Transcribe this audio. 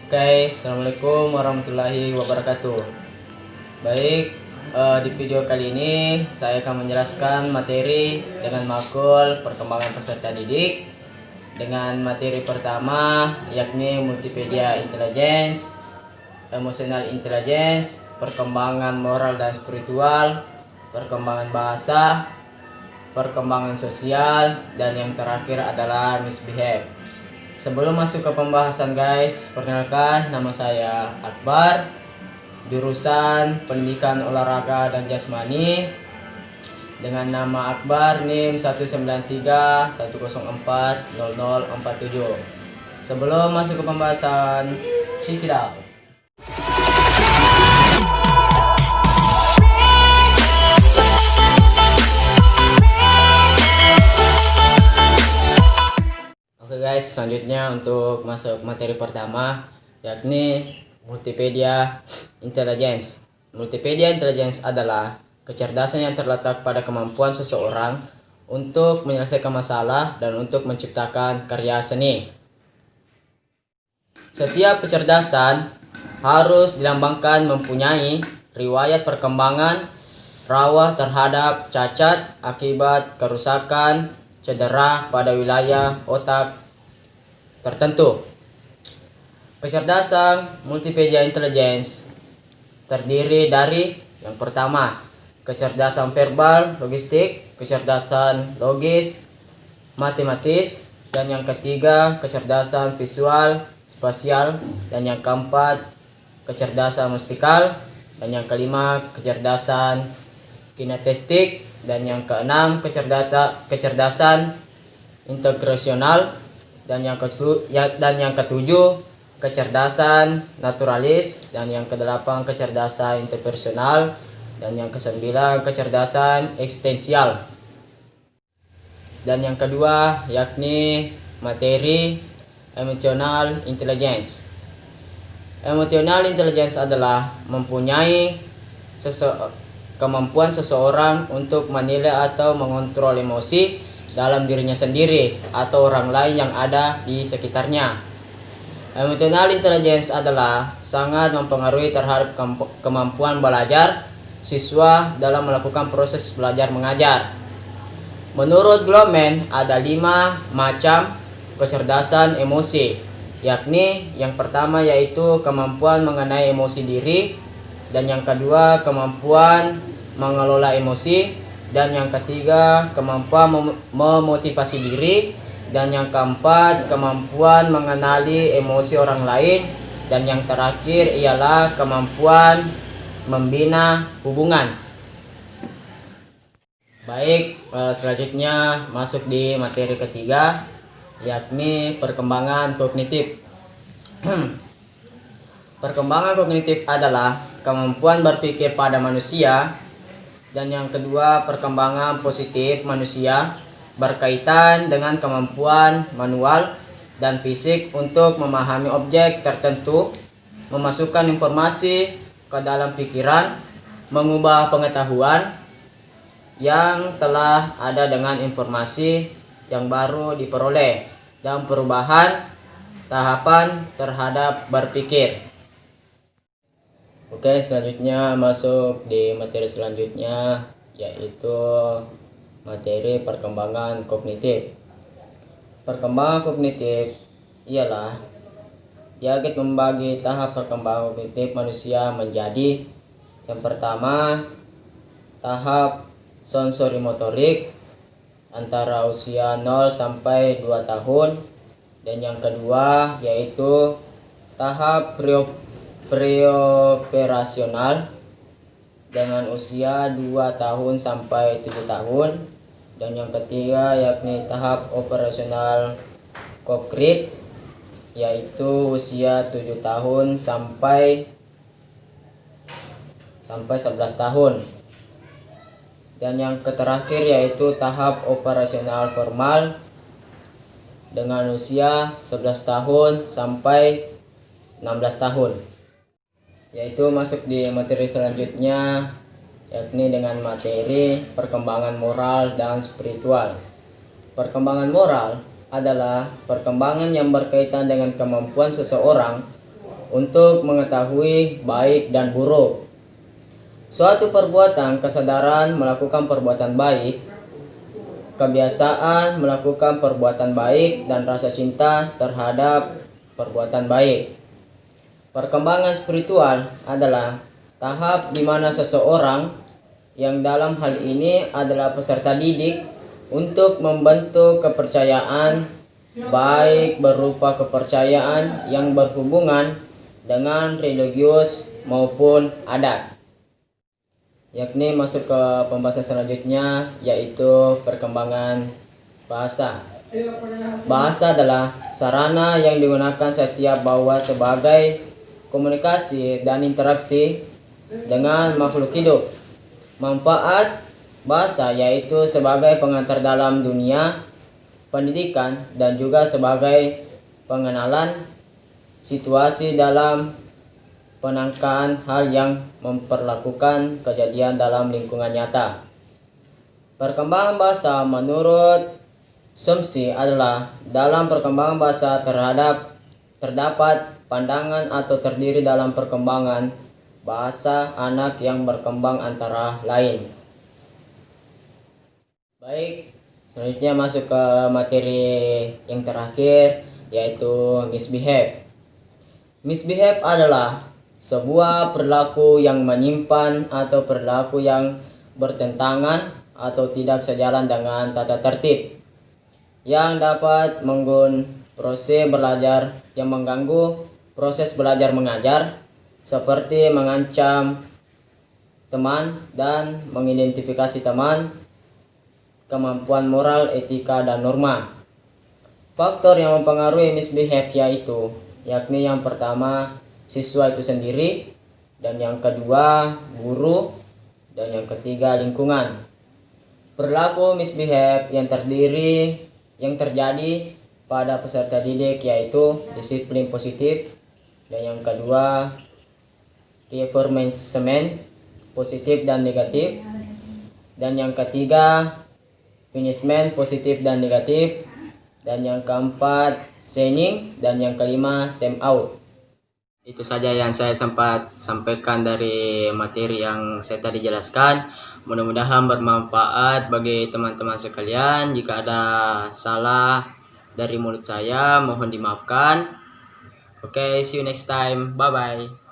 Oke, Assalamualaikum warahmatullahi wabarakatuh. Baik, di video kali ini saya akan menjelaskan materi dengan makul perkembangan peserta didik dengan materi pertama yakni multimedia intelligence, emotional intelligence, perkembangan moral dan spiritual, perkembangan bahasa, perkembangan sosial, dan yang terakhir adalah misbehave. Sebelum masuk ke pembahasan guys, perkenalkan nama saya Akbar, jurusan Pendidikan Olahraga dan Jasmani dengan nama Akbar NIM 193104047. Sebelum masuk ke pembahasan, check it out. Oke guys, selanjutnya untuk masuk materi pertama yakni multimedia intelligence. Multimedia intelligence adalah kecerdasan yang terletak pada kemampuan seseorang untuk menyelesaikan masalah dan untuk menciptakan karya seni. Setiap kecerdasan harus dilambangkan mempunyai riwayat perkembangan rawa terhadap cacat akibat kerusakan cedera pada wilayah otak tertentu. Kecerdasan multimedia intelligence terdiri dari yang pertama, kecerdasan verbal, logistik, kecerdasan logis, matematis, dan yang ketiga, kecerdasan visual, spasial, dan yang keempat, kecerdasan musikal, dan yang kelima, kecerdasan kinestetik, dan yang keenam kecerdasan integrasional, dan yang ketujuh kecerdasan naturalis, dan yang kedelapan kecerdasan interpersonal, dan yang kesembilan kecerdasan eksistensial. Dan yang kedua yakni materi emotional intelligence. Emotional intelligence adalah mempunyai kemampuan seseorang untuk menilai atau mengontrol emosi dalam dirinya sendiri atau orang lain yang ada di sekitarnya. Emotional intelligence adalah sangat mempengaruhi terhadap kemampuan belajar siswa dalam melakukan proses belajar mengajar. Menurut Goleman ada 5 macam kecerdasan emosi, yakni yang pertama yaitu kemampuan mengenai emosi diri, dan yang kedua kemampuan mengelola emosi, dan yang ketiga kemampuan memotivasi diri, dan yang keempat kemampuan mengenali emosi orang lain, dan yang terakhir ialah kemampuan membina hubungan. Baik, selanjutnya masuk di materi ketiga yakni perkembangan kognitif. Perkembangan kognitif adalah kemampuan berpikir pada manusia, dan yang kedua perkembangan positif manusia berkaitan dengan kemampuan manual dan fisik untuk memahami objek tertentu, memasukkan informasi ke dalam pikiran, mengubah pengetahuan yang telah ada dengan informasi yang baru diperoleh, dan perubahan tahapan terhadap berpikir. Oke, selanjutnya masuk di materi selanjutnya yaitu materi perkembangan kognitif. Perkembangan kognitif ialah Piaget membagi tahap perkembangan kognitif manusia menjadi yang pertama, tahap sensorimotorik antara usia 0 sampai 2 tahun, dan yang kedua yaitu tahap preoperasional dengan usia 2 tahun sampai 7 tahun, dan yang ketiga yakni tahap operasional konkret yaitu usia 7 tahun sampai 11 tahun, dan yang terakhir yaitu tahap operasional formal dengan usia 11 tahun sampai 16 tahun. Yaitu masuk di materi selanjutnya yakni dengan materi perkembangan moral dan spiritual. Perkembangan moral adalah perkembangan yang berkaitan dengan kemampuan seseorang untuk mengetahui baik dan buruk. Suatu perbuatan kesadaran melakukan perbuatan baik, kebiasaan melakukan perbuatan baik, dan rasa cinta terhadap perbuatan baik. Perkembangan spiritual adalah tahap di mana seseorang yang dalam hal ini adalah peserta didik untuk membentuk kepercayaan baik berupa kepercayaan yang berhubungan dengan religius maupun adat. Yakni masuk ke pembahasan selanjutnya, yaitu perkembangan bahasa. Bahasa adalah sarana yang digunakan setiap bahwa sebagai komunikasi dan interaksi dengan makhluk hidup. Manfaat bahasa yaitu sebagai pengantar dalam dunia pendidikan dan juga sebagai pengenalan situasi dalam penangkaan hal yang memperlakukan kejadian dalam lingkungan nyata. Perkembangan bahasa menurut Chomsky adalah dalam perkembangan bahasa terdapat pandangan atau terdiri dalam perkembangan bahasa anak yang berkembang antara lain. Baik, selanjutnya masuk ke materi yang terakhir, yaitu misbehave. Misbehave adalah sebuah perilaku yang menyimpan atau perilaku yang bertentangan atau tidak sejalan dengan tata tertib yang dapat mengganggu proses belajar mengajar, seperti mengancam teman dan mengidentifikasi teman, kemampuan moral, etika, dan norma. Faktor yang mempengaruhi misbehave yakni yang pertama siswa itu sendiri, dan yang kedua guru, dan yang ketiga lingkungan. Perilaku misbehave yang terjadi pada peserta didik yaitu disiplin positif, dan yang kedua reinforcement positif dan negatif, dan yang ketiga punishment positif dan negatif, dan yang keempat shaming, dan yang kelima time out. Itu saja yang saya sempat sampaikan dari materi yang saya tadi jelaskan. Mudah-mudahan bermanfaat bagi teman-teman sekalian. Jika ada salah dari mulut saya, mohon dimaafkan. Oke, see you next time. Bye-bye.